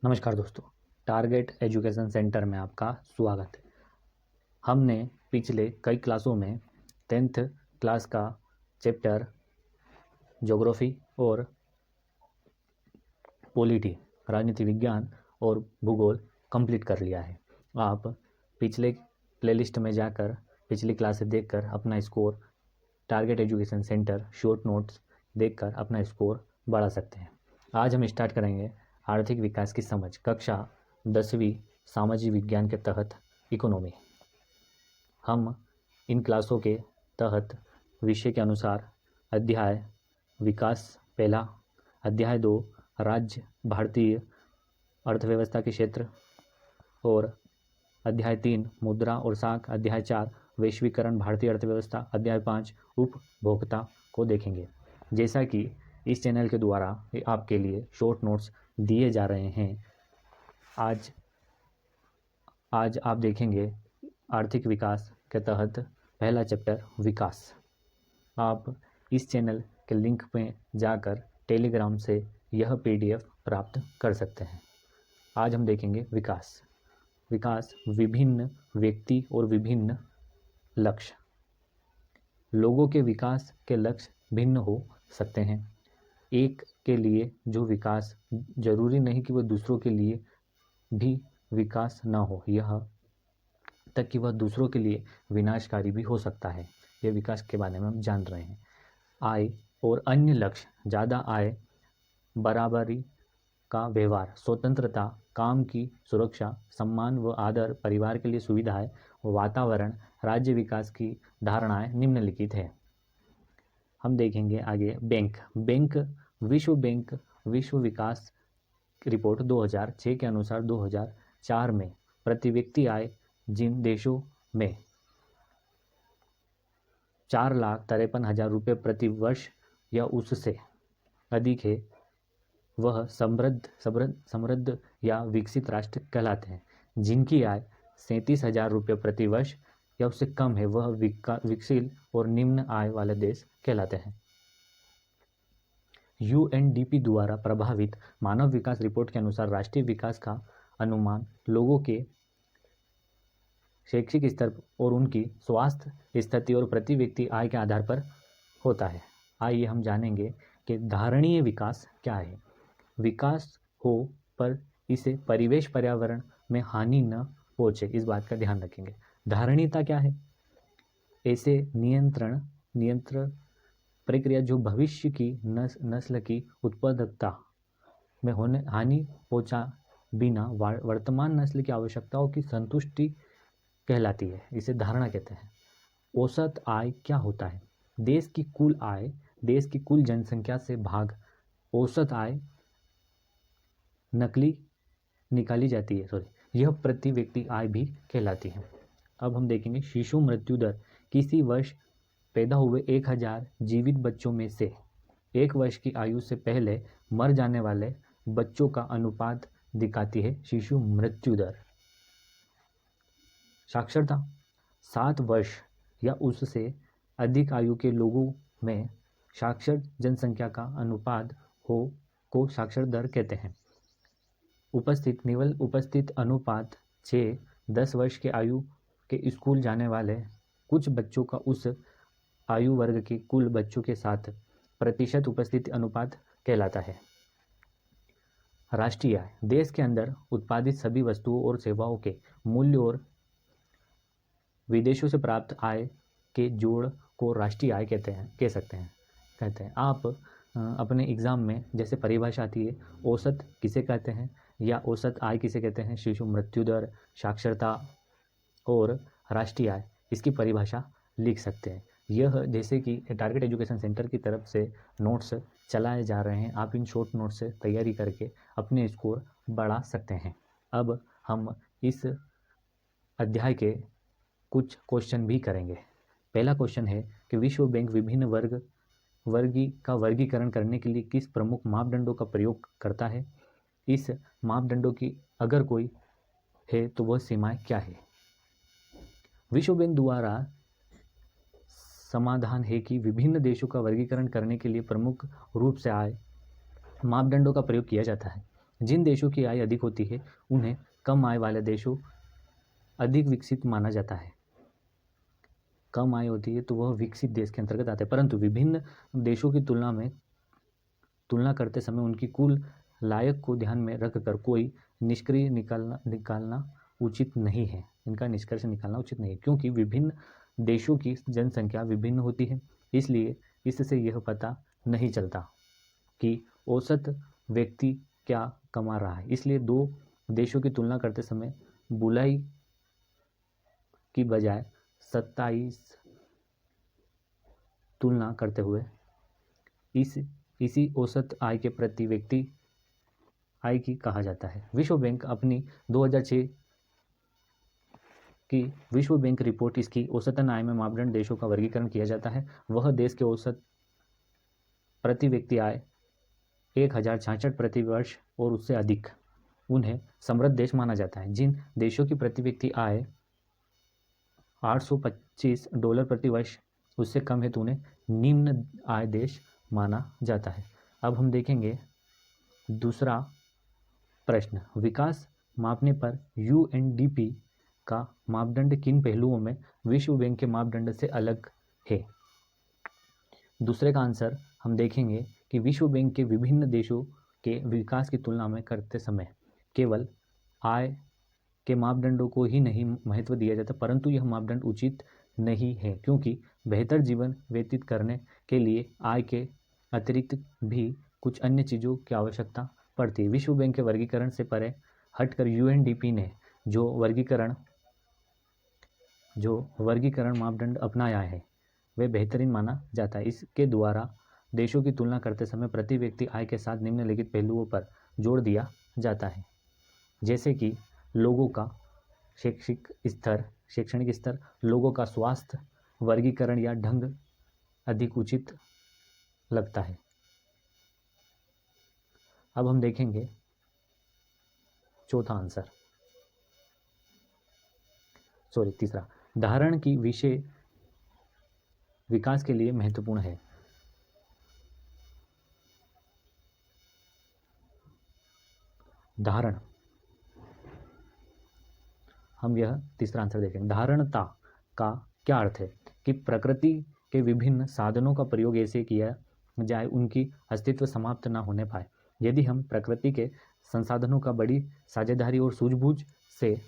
नमस्कार दोस्तों, target education centre में आपका स्वागत है। हमने पिछले कई क्लासों में 10th क्लास का चैप्टर ज्योग्राफी और पॉलिटी, राजनीति विज्ञान और भूगोल कंप्लीट कर लिया है। आप पिछले प्लेलिस्ट में जाकर पिछली क्लासें देखकर अपना score target education centre short notes देखकर अपना स्कोर बढ़ा सकते हैं। आज हम स्टार्ट करेंगे आर्थिक विकास की समझ, कक्षा 10वीं सामाजिक विज्ञान के तहत इकोनॉमी। हम इन क्लासों के तहत विषय के अनुसार अध्याय विकास पहला, अध्याय 2 राज्य भारतीय अर्थव्यवस्था के क्षेत्र और अध्याय 3 मुद्रा और साख, अध्याय 4 वैश्वीकरण भारतीय अर्थव्यवस्था, अध्याय 5 उपभोक्ता को देखेंगे। जैसा कि इस चैनल के द्वारा आपके लिए शॉर्ट नोट्स दिए जा रहे हैं, आज आप देखेंगे आर्थिक विकास के तहत पहला चैप्टर विकास। आप इस चैनल के लिंक में जाकर टेलीग्राम से यह PDF प्राप्त कर सकते हैं। आज हम देखेंगे विकास। विकास विभिन्न व्यक्ति और विभिन्न लक्ष्य। लोगों के विकास के लक्ष्य भिन्न हो सकते हैं। एक के लिए जो विकास जरूरी नहीं कि वह दूसरों के लिए भी विकास ना हो, यह तक कि वह दूसरों के लिए विनाशकारी भी हो सकता है। यह विकास के बारे में हम जान रहे हैं। आय और अन्य लक्ष्य, ज़्यादा आय, बराबरी का व्यवहार, स्वतंत्रता, काम की सुरक्षा, सम्मान व आदर, परिवार के लिए सुविधाएं, वातावरण, राज्य विकास की धारणाएं निम्नलिखित है। हम देखेंगे आगे बैंक विश्व विकास रिपोर्ट 2006 के अनुसार 2004 में प्रति व्यक्ति आय जिन देशों में 4,53,000 रुपये प्रति वर्ष या उससे अधिक है, वह समृद्ध या विकसित राष्ट्र कहलाते हैं। जिनकी आय 37,000 रुपये प्रति वर्ष या उससे कम है, वह विकसित और निम्न आय वाले देश कहलाते हैं। UNDP द्वारा प्रभावित मानव विकास रिपोर्ट के अनुसार राष्ट्रीय विकास का अनुमान लोगों के शैक्षिक स्तर और उनकी स्वास्थ्य स्थिति और प्रति व्यक्ति आय के आधार पर होता है। आइए हम जानेंगे कि धारणीय विकास क्या है। विकास हो पर इसे परिवेश पर्यावरण में हानि न पहुंचे, इस बात का ध्यान रखेंगे। धारणीयता क्या है? ऐसे नियंत्रण प्रक्रिया जो भविष्य की नस्ल की उत्पादकता में होने हानि पहुंचा बिना वर्तमान नस्ल की आवश्यकताओं की संतुष्टि कहलाती है। इसे धारणा कहते हैं। औसत आय क्या होता है? देश की कुल आय देश की कुल जनसंख्या से भाग औसत आय निकाली जाती है। यह प्रति व्यक्ति आय भी कहलाती है। अब हम देखेंगे शिशु मृत्यु दर। किसी वर्ष पैदा हुए 1000 जीवित बच्चों में से 1 वर्ष की आयु से पहले मर जाने वाले बच्चों का अनुपात दिखाती है शिशु मृत्यु दर। साक्षरता 7 वर्ष या उससे अधिक आयु के लोगों में साक्षर जनसंख्या का अनुपात को साक्षर दर कहते हैं। उपस्थित अनुपात 6-10 वर्ष के आयु के स्कूल जाने वाले कुछ बच्चों का उस आयु वर्ग के कुल बच्चों के साथ प्रतिशत उपस्थिति अनुपात कहलाता है। राष्ट्रीय आय देश के अंदर उत्पादित सभी वस्तुओं और सेवाओं के मूल्य और विदेशों से प्राप्त आय के जोड़ को राष्ट्रीय आय कह सकते हैं। आप अपने एग्ज़ाम में जैसे परिभाषा आती है, औसत किसे कहते हैं या औसत आय किसे कहते हैं, शिशु मृत्यु दर, साक्षरता और राष्ट्रीय आय, इसकी परिभाषा लिख सकते हैं। यह जैसे कि टारगेट एजुकेशन सेंटर की तरफ से नोट्स चलाए जा रहे हैं, आप इन शॉर्ट नोट्स से तैयारी करके अपने स्कोर बढ़ा सकते हैं। अब हम इस अध्याय के कुछ क्वेश्चन भी करेंगे। पहला क्वेश्चन है कि विश्व बैंक विभिन्न वर्गीकरण करने के लिए किस प्रमुख मापदंडों का प्रयोग करता है? इस मापदंडों की अगर कोई है तो वह सीमाएं क्या है? विश्व बैंक द्वारा समाधान है कि विभिन्न देशों का वर्गीकरण करने के लिए प्रमुख रूप से आय मापदंडों का प्रयोग किया जाता है। जिन देशों की आय अधिक होती है उन्हें कम आय वाले देशों अधिक विकसित माना जाता है। कम आय होती है तो वह विकसित देश के अंतर्गत आते हैं, परंतु विभिन्न देशों की तुलना करते समय उनकी कुल लायक को ध्यान में रखकर कोई निष्कर्ष निकालना उचित नहीं है। इनका निष्कर्ष निकालना उचित नहीं है, क्योंकि विभिन्न देशों की जनसंख्या विभिन्न होती है, इसलिए इससे यह पता नहीं चलता कि औसत व्यक्ति क्या कमा रहा है। इसलिए दो देशों की तुलना करते समय बुलाई की बजाय 27 तुलना करते हुए इसी औसत आय के प्रति व्यक्ति आय की कहा जाता है। विश्व बैंक अपनी 2006 की विश्व बैंक रिपोर्ट इसकी औसतन आय में मापदंड देशों का वर्गीकरण किया जाता है। वह देश के औसत प्रति व्यक्ति आय 1066 प्रति वर्ष और उससे अधिक उन्हें समृद्ध देश माना जाता है। जिन देशों की प्रति व्यक्ति आय $825 प्रति वर्ष उससे कम है तो उन्हें निम्न आय देश माना जाता है। अब हम देखेंगे दूसरा प्रश्न, विकास मापने पर यूएनडीपी का मापदंड किन पहलुओं में विश्व बैंक के मापदंड से अलग है। दूसरे का आंसर हम देखेंगे कि विश्व बैंक के विभिन्न देशों के विकास की तुलना में करते समय केवल आय के मापदंडों को ही नहीं महत्व दिया जाता, परंतु यह मापदंड उचित नहीं है, क्योंकि बेहतर जीवन व्यतीत करने के लिए आय के अतिरिक्त भी कुछ अन्य चीज़ों की आवश्यकता पड़ती है। विश्व बैंक के वर्गीकरण से परे हटकर यूएनडीपी ने जो वर्गीकरण मापदंड अपनाया है वह बेहतरीन माना जाता है। इसके द्वारा देशों की तुलना करते समय प्रति व्यक्ति आय के साथ निम्नलिखित पहलुओं पर जोर दिया जाता है, जैसे कि लोगों का शैक्षणिक स्तर, लोगों का स्वास्थ्य, वर्गीकरण या ढंग अधिक उचित लगता है। अब हम देखेंगे तीसरा, धारण की विषय विकास के लिए महत्वपूर्ण है। धारण, हम यह तीसरा आंसर देखेंगे। धारणता का क्या अर्थ है कि प्रकृति के विभिन्न साधनों का प्रयोग ऐसे किया जाए उनकी अस्तित्व समाप्त न होने पाए। यदि हम प्रकृति के संसाधनों का बड़ी साझेदारी और सूझबूझ से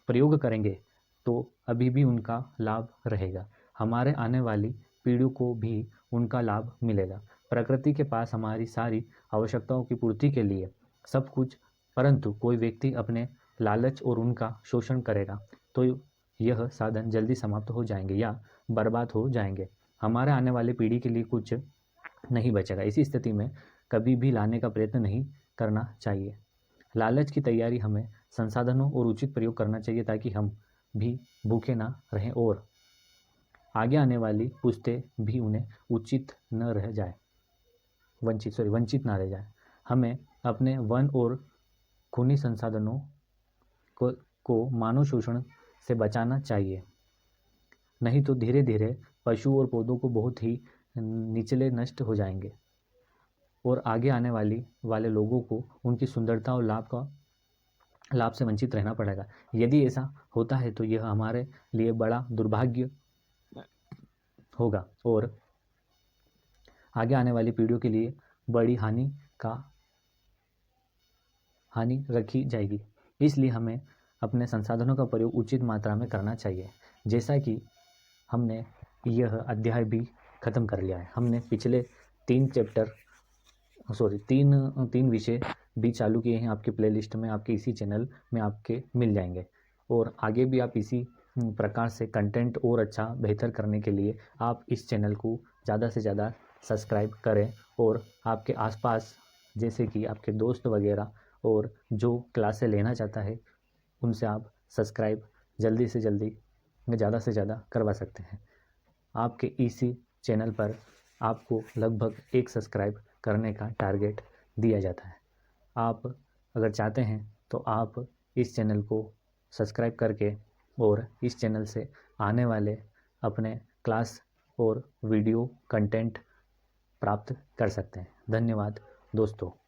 प्रयोग करेंगे तो अभी भी उनका लाभ रहेगा, हमारे आने वाली पीढ़ियों को भी उनका लाभ मिलेगा। प्रकृति के पास हमारी सारी आवश्यकताओं की पूर्ति के लिए सब कुछ, परंतु कोई व्यक्ति अपने लालच और उनका शोषण करेगा तो यह साधन जल्दी समाप्त हो जाएंगे या बर्बाद हो जाएंगे। हमारे आने वाली पीढ़ी के लिए कुछ नहीं बचेगा। इसी स्थिति में कभी भी लाने का प्रयत्न नहीं करना चाहिए। लालच की तैयारी हमें संसाधनों और उचित प्रयोग करना चाहिए ताकि हम भी भूखे ना रहें और आगे आने वाली पुश्तें भी उन्हें वंचित ना रह जाए। हमें अपने वन और खूनी संसाधनों को मानव शोषण से बचाना चाहिए, नहीं तो धीरे धीरे पशु और पौधों को बहुत ही निचले नष्ट हो जाएंगे और आगे आने वाले लोगों को उनकी सुंदरता और लाभ से वंचित रहना पड़ेगा। यदि ऐसा होता है तो यह हमारे लिए बड़ा दुर्भाग्य होगा और आगे आने वाली पीढ़ियों के लिए बड़ी हानि रखी जाएगी। इसलिए हमें अपने संसाधनों का प्रयोग उचित मात्रा में करना चाहिए। जैसा कि हमने यह अध्याय भी ख़त्म कर लिया है, हमने पिछले 3 विषय भी चालू किए हैं। आपके प्लेलिस्ट में, आपके इसी चैनल में आपके मिल जाएंगे और आगे भी आप इसी प्रकार से कंटेंट और अच्छा बेहतर करने के लिए आप इस चैनल को ज़्यादा से ज़्यादा सब्सक्राइब करें और आपके आसपास जैसे कि आपके दोस्त वगैरह और जो क्लासें लेना चाहता है उनसे आप सब्सक्राइब जल्दी से जल्दी ज़्यादा से ज़्यादा करवा सकते हैं। आपके इसी चैनल पर आपको लगभग 1 सब्सक्राइब करने का टारगेट दिया जाता है। आप अगर चाहते हैं तो आप इस चैनल को सब्सक्राइब करके और इस चैनल से आने वाले अपने क्लास और वीडियो कंटेंट प्राप्त कर सकते हैं। धन्यवाद दोस्तों।